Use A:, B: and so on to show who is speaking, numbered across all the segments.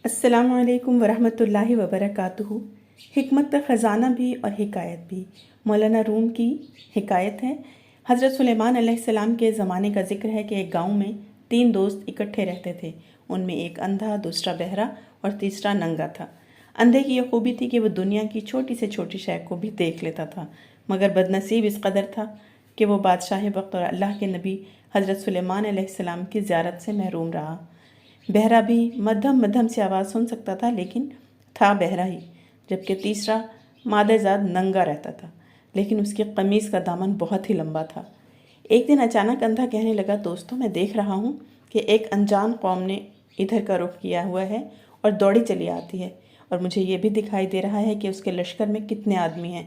A: अस्सलामु अलैकुम वरहमतुल्लाहि वबरकातुहू। हिकमत का ख़ज़ाना भी और हिकायत भी मौलाना रूम की हिकायत है। हज़रत सुलेमान अलैहिस्सलाम के ज़माने का ज़िक्र है कि एक गांव में 3 दोस्त इकट्ठे रहते थे। उनमें एक अंधा, दूसरा बहरा और तीसरा नंगा था। अंधे की यह खूबी थी कि वह दुनिया की छोटी से छोटी शय को भी देख लेता था, मगर बदनसीब इस कदर था कि वो बादशाह वक्त और अल्लाह के नबी हज़रत सुलेमान अलैहिस्सलाम की ज़ियारत से महरूम रहा। बहरा भी मध्यम मध्यम सी आवाज़ सुन सकता था, लेकिन था बहरा ही। जबकि तीसरा मादेजाद नंगा रहता था, लेकिन उसकी कमीज़ का दामन बहुत ही लंबा था। एक दिन अचानक अंधा कहने लगा, दोस्तों मैं देख रहा हूँ कि एक अनजान कौम ने इधर का रुख किया हुआ है और दौड़ी चली आती है, और मुझे ये भी दिखाई दे रहा है कि उसके लश्कर में कितने आदमी हैं।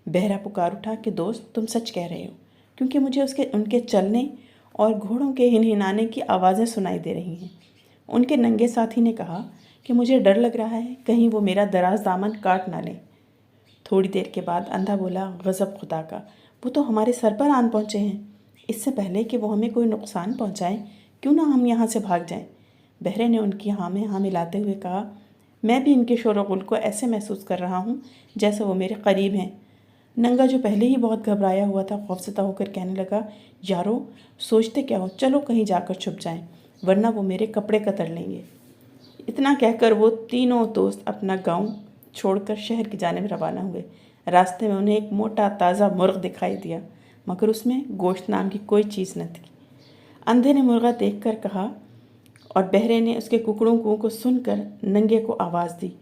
A: बहरा पुकार उठा कि दोस्त तुम सच कह रहे हो, क्योंकि मुझे उनके चलने और घोड़ों के हिनहिनाने की आवाज़ें सुनाई दे रही हैं। उनके नंगे साथी ने कहा कि मुझे डर लग रहा है, कहीं वो मेरा दराज दामन काट ना लें। थोड़ी देर के बाद अंधा बोला, गज़ब खुदा का, वो तो हमारे सर पर आन पहुँचे हैं। इससे पहले कि वो हमें कोई नुकसान पहुँचाएं, क्यों ना हम यहाँ से भाग जाएं। बहरे ने उनकी हाँ में हाँ मिलाते हुए कहा, मैं भी इनके शोर गुल को ऐसे महसूस कर रहा हूँ जैसे वो मेरे करीब हैं। नंगा, जो पहले ही बहुत घबराया हुआ था, खौफज़दा होकर कहने लगा, यारो सोचते क्या हो, चलो कहीं जाकर छुप जाएं, वरना वो मेरे कपड़े कतर लेंगे। इतना कहकर वो तीनों दोस्त अपना गांव छोड़कर शहर की जानिब रवाना हुए। रास्ते में उन्हें एक मोटा ताज़ा मुर्ग दिखाई दिया, मगर उसमें गोश्त नाम की कोई चीज़ न थी। अंधे ने मुर्गा देखकर कहा, और बहरे ने उसके कुकड़ों को सुनकर नंगे को आवाज़ दी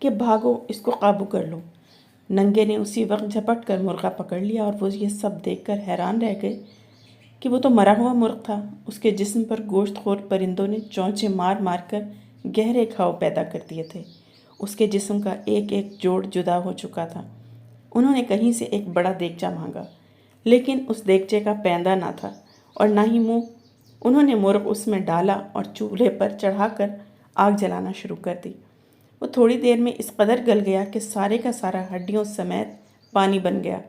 A: कि भागो, इसको काबू कर लो। नंगे ने उसी वक्त झपट कर मुर्गा पकड़ लिया, और वो ये सब देखकर हैरान रह गए कि वो तो मरा हुआ मुर्ग था। उसके जिस्म पर गोश्तखोर परिंदों ने चोंचे मार मार कर गहरे घाव पैदा कर दिए थे। उसके जिस्म का एक एक जोड़ जुदा हो चुका था। उन्होंने कहीं से एक बड़ा देगचा मांगा, लेकिन उस देगचे का पैंदा ना था और ना ही मुंह। उन्होंने मुर्ग उसमें डाला और चूल्हे पर चढ़ाकर आग जलाना शुरू कर दी। वो थोड़ी देर में इस कदर गल गया कि सारे का सारा हड्डियों समेत पानी बन गया,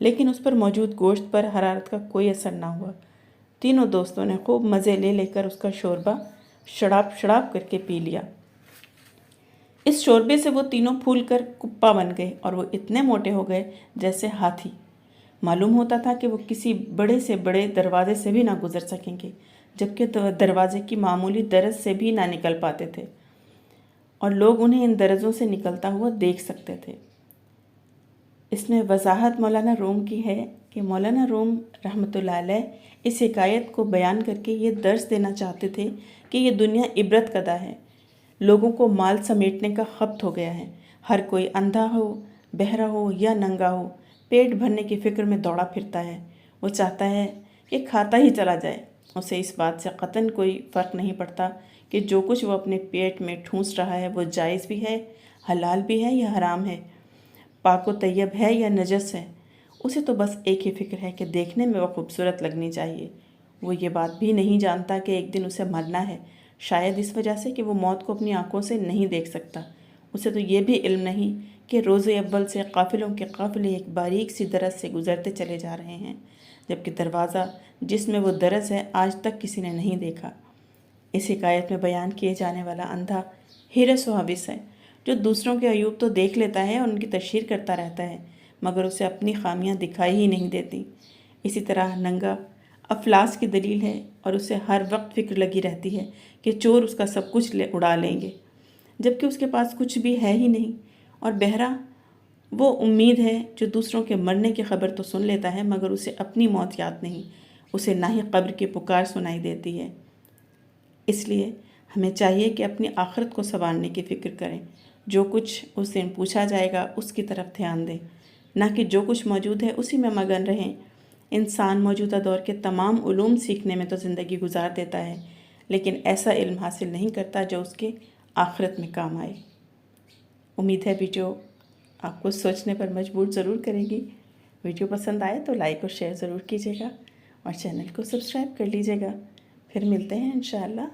A: लेकिन उस पर मौजूद गोश्त पर हरारत का कोई असर ना हुआ। तीनों दोस्तों ने खूब मज़े ले लेकर उसका शोरबा शड़ाप शड़ाप करके पी लिया। इस शोरबे से वो तीनों फूल कर कुप्पा बन गए, और वो इतने मोटे हो गए जैसे हाथी। मालूम होता था कि वो किसी बड़े से बड़े दरवाजे से भी ना गुजर सकेंगे, जबकि दरवाजे की मामूली दरज से भी ना निकल पाते थे, और लोग उन्हें इन दरजों से निकलता हुआ देख सकते थे। इसमें वजाहत मौलाना रूम की है कि मौलाना रूम रहमतुल्लाह अलैह इस हिकायत को बयान करके ये दर्स देना चाहते थे कि ये दुनिया इबरत कदा है। लोगों को माल समेटने का खपत हो गया है। हर कोई अंधा हो, बहरा हो या नंगा हो, पेट भरने की फ़िक्र में दौड़ा फिरता है। वो चाहता है कि खाता ही चला जाए। उसे इस बात से कतन कोई फ़र्क नहीं पड़ता कि जो कुछ वो अपने पेट में ठूंस रहा है वो जायज़ भी है, हलाल भी है या हराम है, पाक व तैयब है या नजस है। उसे तो बस एक ही फ़िक्र है कि देखने में वह खूबसूरत लगनी चाहिए। वो ये बात भी नहीं जानता कि एक दिन उसे मरना है, शायद इस वजह से कि वो मौत को अपनी आंखों से नहीं देख सकता। उसे तो ये भी इल्म नहीं कि रोज़े अव्वल से काफ़िलों के काफ़िले एक बारीक सी दरज से गुज़रते चले जा रहे हैं, जबकि दरवाज़ा जिसमें वो दरज है आज तक किसी ने नहीं देखा। इस हिकायत में बयान किए जाने वाला अंधा हिरस व हविस है, जो दूसरों के अयूब तो देख लेता है और उनकी तशहीर करता रहता है, मगर उसे अपनी खामियां दिखाई ही नहीं देती। इसी तरह नंगा अफलास की दलील है, और उसे हर वक्त फ़िक्र लगी रहती है कि चोर उसका सब कुछ उड़ा लेंगे, जबकि उसके पास कुछ भी है ही नहीं। और बहरा वो उम्मीद है जो दूसरों के मरने की खबर तो सुन लेता है, मगर उसे अपनी मौत याद नहीं। उसे ना ही कब्र की पुकार सुनाई देती है। इसलिए हमें चाहिए कि अपनी आखिरत को संवारने की फ़िक्र करें। जो कुछ उस दिन पूछा जाएगा उसकी तरफ ध्यान दें, ना कि जो कुछ मौजूद है उसी में मगन रहें। इंसान मौजूदा दौर के तमाम उलूम सीखने में तो ज़िंदगी गुजार देता है, लेकिन ऐसा इल्म हासिल नहीं करता जो उसके आखिरत में काम आए। उम्मीद है वीडियो आपको सोचने पर मजबूर ज़रूर करेगी। वीडियो पसंद आए तो लाइक और शेयर ज़रूर कीजिएगा, और चैनल को सब्सक्राइब कर लीजिएगा। फिर मिलते हैं इंशाअल्लाह।